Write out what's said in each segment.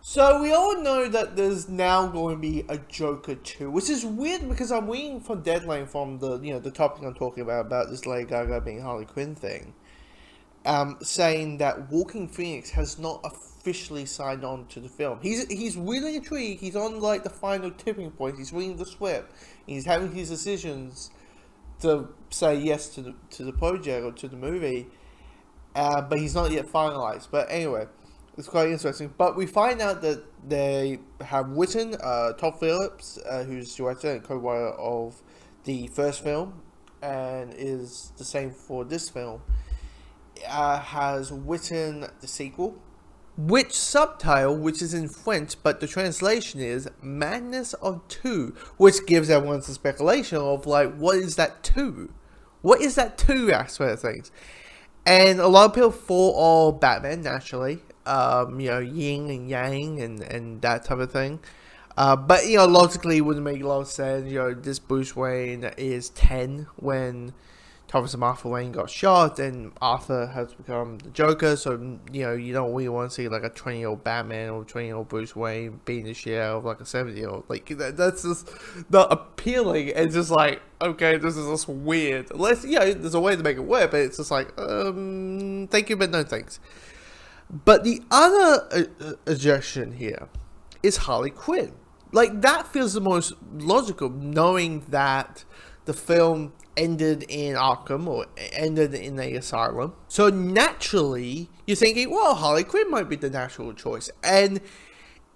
So we all know that there's now going to be a Joker 2, which is weird because I'm reading from Deadline from the topic I'm talking about this Lady Gaga being Harley Quinn thing, saying that Walking Phoenix has not officially signed on to the film. He's really intrigued. He's on like the final tipping point. He's reading the script. He's having his decisions to say yes to the project or to the movie, but he's not yet finalized. But anyway, it's quite interesting. But we find out that they have written Todd Phillips, who's director and co-writer of the first film, and is the same for this film, has written the sequel, which subtitle, which is in French, but the translation is Madness of Two, which gives everyone some speculation of like, what is that two? What is that two aspect of things? And a lot of people thought of Batman, naturally, yin and yang and that type of thing. But, logically it wouldn't make a lot of sense. This Bruce Wayne is 10 when Thomas and Martha Wayne got shot, and Arthur has become the Joker, so, you don't really want to see, like, a 20-year-old Batman or 20-year-old Bruce Wayne being the share of, like, a 70-year-old. Like, that's just not appealing. It's just like, okay, this is just weird. Unless, there's a way to make it work, but it's just like, thank you, but no thanks. But the other objection here is Harley Quinn. Like, that feels the most logical, knowing that the film ended in Arkham, or ended in the asylum. So naturally, you're thinking, well, Harley Quinn might be the natural choice. And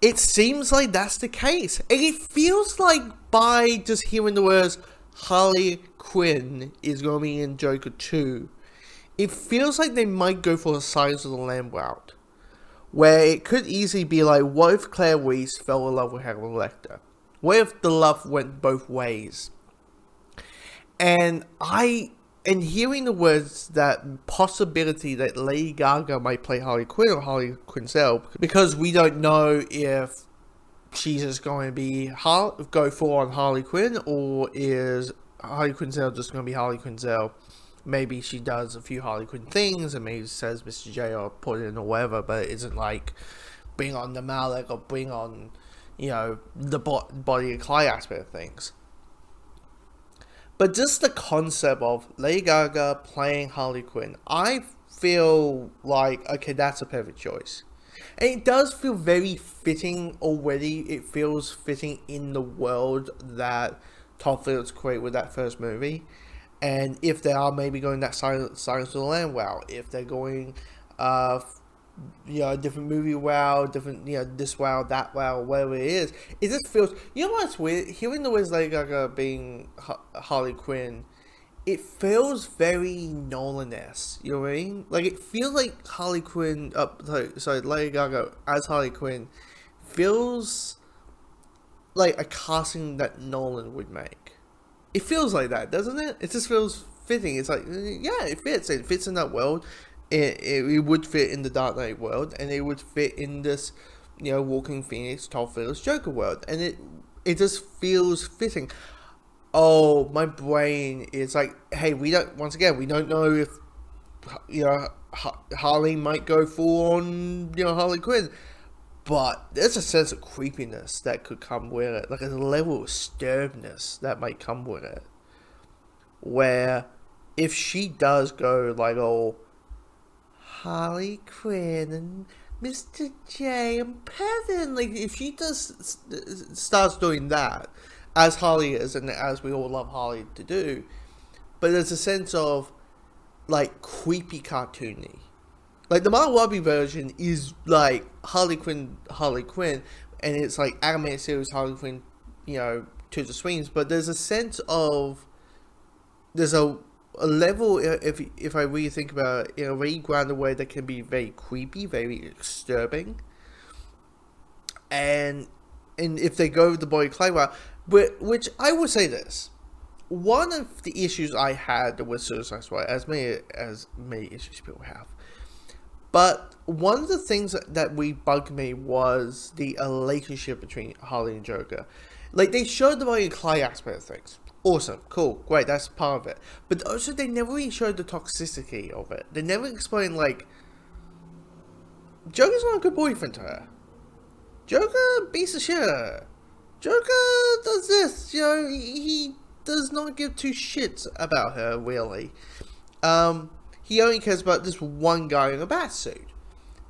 it seems like that's the case. And it feels like by just hearing the words, Harley Quinn is going to be in Joker 2, it feels like they might go for a Silence of the Lamb route, where it could easily be like, what if Claire Weiss fell in love with Hannibal Lecter? What if the love went both ways? And hearing the words, that possibility that Lady Gaga might play Harley Quinn or Harley Quinzel, because we don't know if she's just going to be go full on Harley Quinn, or is Harley Quinzel just going to be Harley Quinzel? Maybe she does a few Harley Quinn things, and maybe says Mr. J or put in or whatever, but it isn't like bring on the Malek or bring on, the body and Clyde aspect of things. But just the concept of Lady Gaga playing Harley Quinn, I feel like, okay, that's a perfect choice. And it does feel very fitting already. It feels fitting in the world that Todd Phillips created with that first movie. And if they are maybe going that Silence of the Lamb route, if they're going, a different movie route, different, this route, that route, whatever it just feels, what's weird? Hearing the words Lady Gaga being Harley Quinn, it feels very Nolan-esque, you know what I mean? Like, it feels like Harley Quinn, Lady Gaga as Harley Quinn feels like a casting that Nolan would make. It feels like that, doesn't it? It just feels fitting. It's like, yeah, it fits. It fits in that world. It would fit in the Dark Knight world, and it would fit in this, Walking Phoenix, Todd Phillips Joker world, and it just feels fitting. Oh, my brain is like, hey, we don't know if, Harley might go full on, Harley Quinn. But there's a sense of creepiness that could come with it. Like a level of disturbedness that might come with it. Where if she does go like, oh, Harley Quinn and Mr. J and Peasant, like if she starts doing that, as Harley is, and as we all love Harley to do, but there's a sense of like creepy cartoony. Like, the Margot Robbie version is, like, Harley Quinn, and it's, like, animated series Harley Quinn, to the screens, but there's a sense of, there's a level, if I really think about it, in a very grounded way that can be very creepy, very disturbing, and if they go with the body Clyde route, which I will say this, one of the issues I had with Suicide Squad, as many issues people have, but one of the things that bugged me was the relationship between Harley and Joker. Like, they showed the Bonnie and Clyde aspect of things. Awesome, cool, great, that's part of it. But also, they never really showed the toxicity of it. They never explained, like, Joker's not a good boyfriend to her. Joker beats the shit out of her. Joker does this, he does not give two shits about her, really. He only cares about this one guy in a bat suit.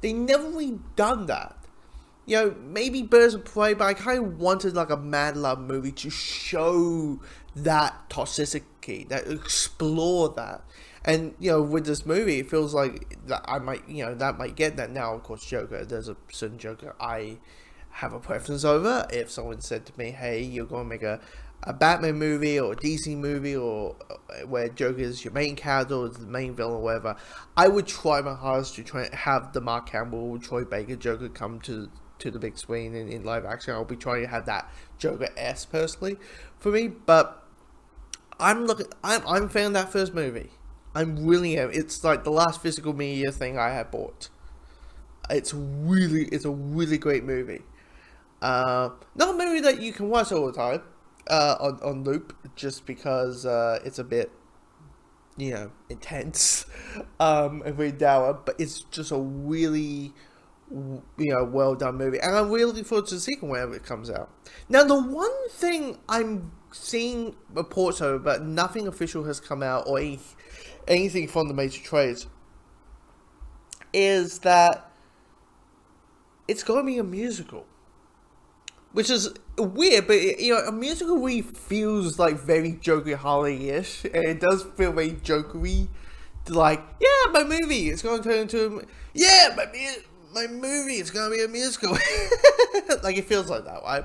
They never really done that. Maybe Birds of Prey, but I kind of wanted like a Mad Love movie to show that toxicity, that explore that. And, with this movie, it feels like that I might, that might get that. Now, of course, Joker, there's a certain Joker I have a preference over. If someone said to me, hey, you're going to make a Batman movie or a DC movie or where Joker is your main character or the main villain or whatever, I would try my hardest to try and have the Mark Hamill or Troy Baker Joker come to the big screen in live action. I'll be trying to have that Joker-esque personally for me, but I'm a fan of that first movie. I'm really am. It's like the last physical media thing I had bought. It's a really great movie. Not a movie that you can watch all the time on loop, just because it's a bit intense and very dour, but it's just a really well done movie, and I'm really looking forward to the sequel whenever it comes out. Now, the one thing I'm seeing reports of, but nothing official has come out or anything from the major trades, is that it's going to be a musical, which is weird, but a musical really feels like very Joker Harley-ish, and it does feel very Jokery. Like, yeah, my movie is going to turn into my movie is going to be a musical. Like, it feels like that, right?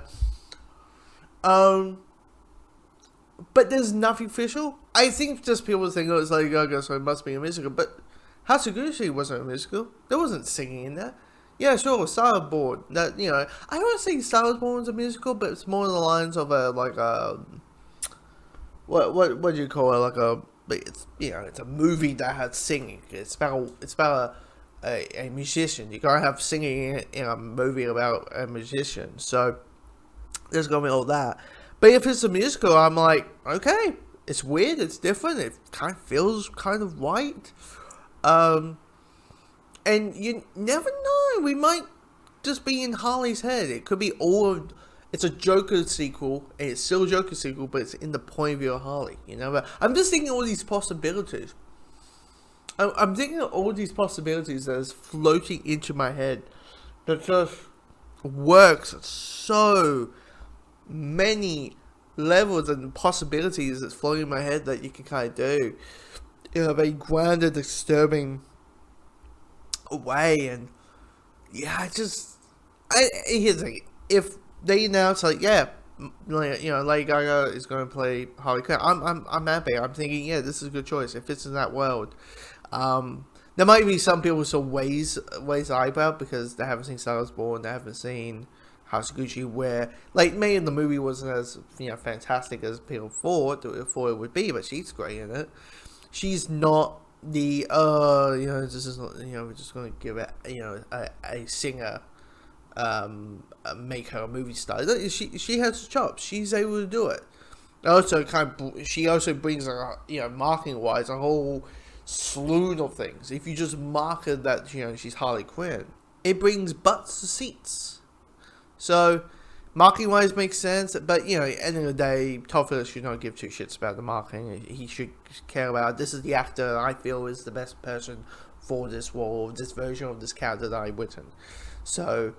But there's nothing official. I think just people think, it's Lady Gaga, so it must be a musical. But House of Gucci wasn't a musical. There wasn't singing in there. Yeah, sure, Star Wars Born. That, I don't say Star Wars Born was a musical, but it's more on the lines of what do you call it? Like it's a movie that has singing. It's about a musician. You gotta have singing in a movie about a musician. So there's gonna be all that. But if it's a musical, I'm like, okay, it's weird, it's different, it kind of feels kind of right. And you never know, we might just be in Harley's head. It could be it's a Joker sequel, and it's still a Joker sequel, but it's in the point of view of Harley, But I'm just thinking all these possibilities. I'm thinking of all these possibilities that is floating into my head that just works so many levels and possibilities that's floating in my head that you can kind of do in a very grounded, disturbing way. And yeah, here's the thing: if they announce Lady Gaga is going to play Harley Quinn, I'm happy. I'm thinking, yeah, this is a good choice. It fits in that world. There might be some people still raise eyebrow because they haven't seen Star Wars Born, they haven't seen House of Gucci, where maybe the movie wasn't as fantastic as people thought it would be, but she's great in it. She's not the this is not, we're just going to give it a singer, make her a movie star. She has chops. She's able to do it. Also, she also brings marketing wise a whole slew of things. If you just market that she's Harley Quinn, it brings butts to seats. So marketing wise makes sense, but at the end of the day, Todd Phillips should not give two shits about the marketing. He should care about, this is the actor I feel is the best person for this role, this version of this character that I've written. So